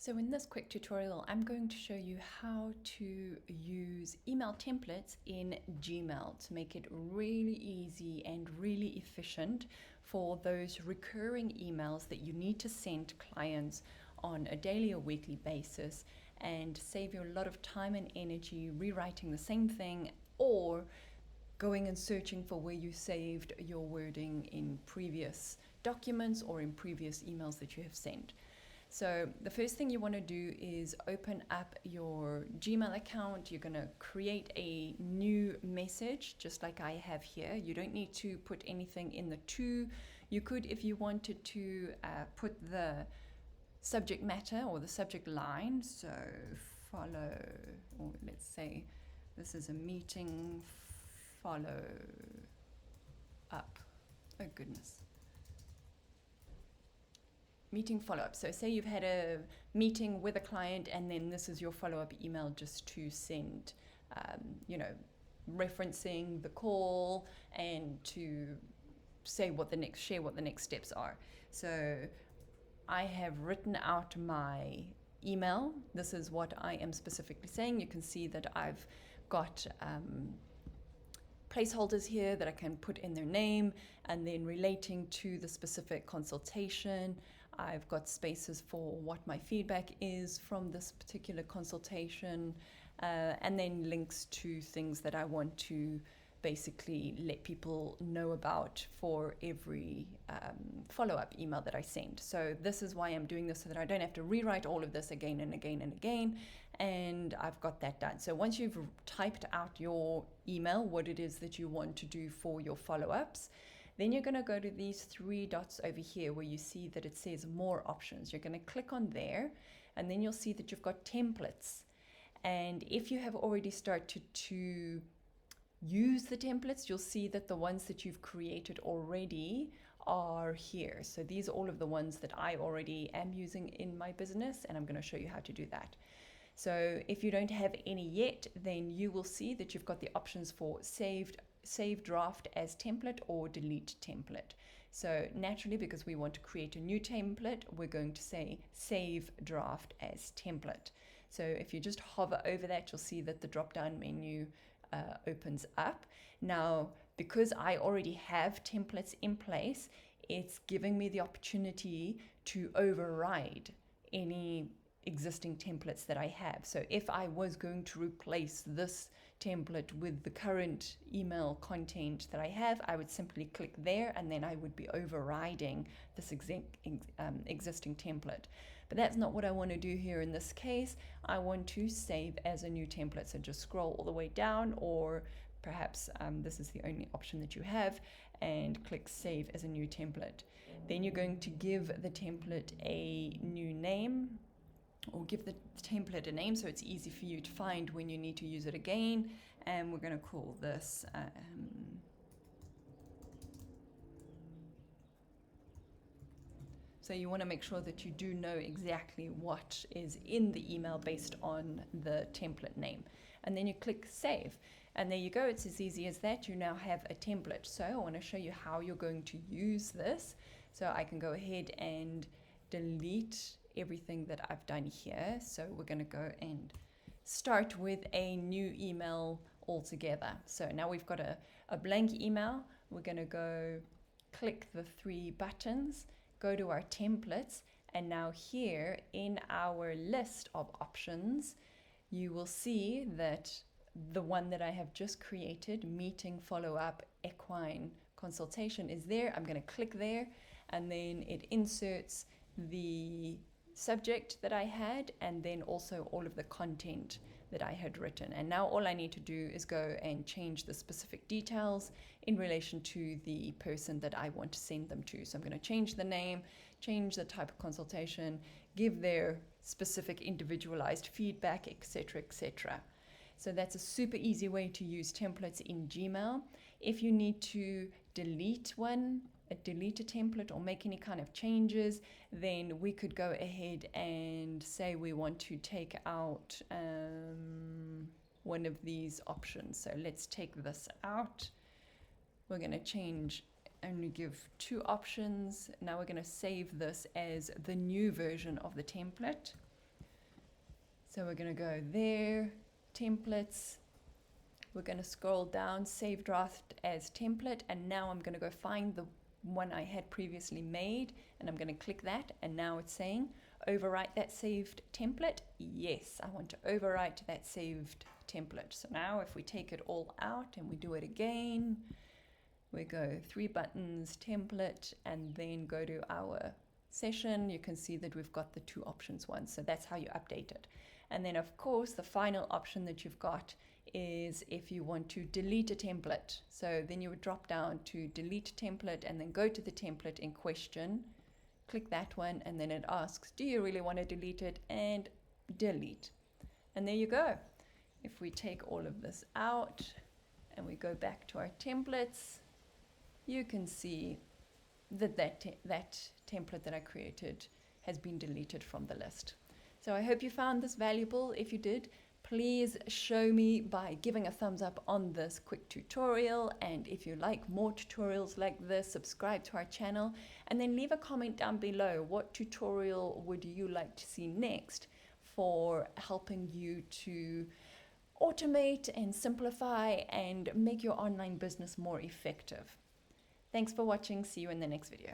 So in this quick tutorial, I'm going to show you how to use email templates in Gmail to make it really easy and really efficient for those recurring emails that you need to send clients on a daily or weekly basis and save you a lot of time and energy rewriting the same thing or going and searching for where you saved your wording in previous documents or in previous emails that you have sent. So the first thing you want to do is open up your Gmail account. You're going to create a new message, just like I have here. You don't need to put anything in the to. You could, if you wanted to, put the subject matter or the subject line. So follow, or let's say this is a meeting follow up. Oh goodness. Meeting follow-up. So say you've had a meeting with a client and then this is your follow-up email just to send, referencing the call and to share what the next steps are. So I have written out my email. This is what I am specifically saying. You can see that I've got placeholders here that I can put in their name and then relating to the specific consultation. I've got spaces for what my feedback is from this particular consultation, and then links to things that I want to basically let people know about for every follow-up email that I send. So this is why I'm doing this, so that I don't have to rewrite all of this again and again and again, and I've got that done. So once you've typed out your email, what it is that you want to do for your follow-ups, then you're going to go to these three dots over here where you see that it says more options. You're going to click on there and then you'll see that you've got templates. And if you have already started to use the templates, you'll see that the ones that you've created already are here. So these are all of the ones that I already am using in my business, and I'm going to show you how to do that. So if you don't have any yet, then you will see that you've got the options for save draft as template or delete template. So naturally, because we want to create a new template, we're going to say save draft as template. So if you just hover over that, you'll see that the drop down menu opens up. Now, because I already have templates in place, it's giving me the opportunity to override any existing templates that I have. So if I was going to replace this template with the current email content that I have, I would simply click there and then I would be overriding this existing template. But that's not what I want to do here in this case. I want to save as a new template. So just scroll all the way down, or perhaps this is the only option that you have, and click save as a new template. Then you're going to give the template a new name, or give the template a name so it's easy for you to find when you need to use it again. And we're going to call this so you want to make sure that you do know exactly what is in the email based on the template name. And then you click save. And there you go. It's as easy as that. You now have a template. So I want to show you how you're going to use this. So I can go ahead and delete everything that I've done here. So we're going to go and start with a new email altogether. So now we've got a blank email. We're going to go click the three buttons, go to our templates, and now here in our list of options, you will see that the one that I have just created, meeting follow-up equine consultation, is there. I'm going to click there, and then it inserts the subject that I had and then also all of the content that I had written. And now all I need to do is go and change the specific details in relation to the person that I want to send them to. So I'm going to change the name, change the type of consultation, give their specific individualized feedback, etc., etc. So that's a super easy way to use templates in Gmail. If you need to delete a template or make any kind of changes, then we could go ahead and say we want to take out one of these options. So let's take this out. We're going to only give two options. Now we're going to save this as the new version of the template. So we're going to go there, templates. We're going to scroll down, save draft as template. And now I'm going to go find the one I had previously made. And I'm going to click that. And now it's saying, overwrite that saved template. Yes, I want to overwrite that saved template. So now if we take it all out and we do it again, we go 3 buttons, template, and then go to our session. You can see that we've got the 2 options one. So that's how you update it. And then of course, the final option that you've got is if you want to delete a template. So then you would drop down to delete template and then go to the template in question, click that one, and then it asks, do you really want to delete it? And delete. And there you go. If we take all of this out and we go back to our templates, you can see that that template that I created has been deleted from the list. So I hope you found this valuable. If you did, please show me by giving a thumbs up on this quick tutorial. And if you like more tutorials like this, subscribe to our channel and then leave a comment down below. What tutorial would you like to see next for helping you to automate and simplify and make your online business more effective? Thanks for watching. See you in the next video.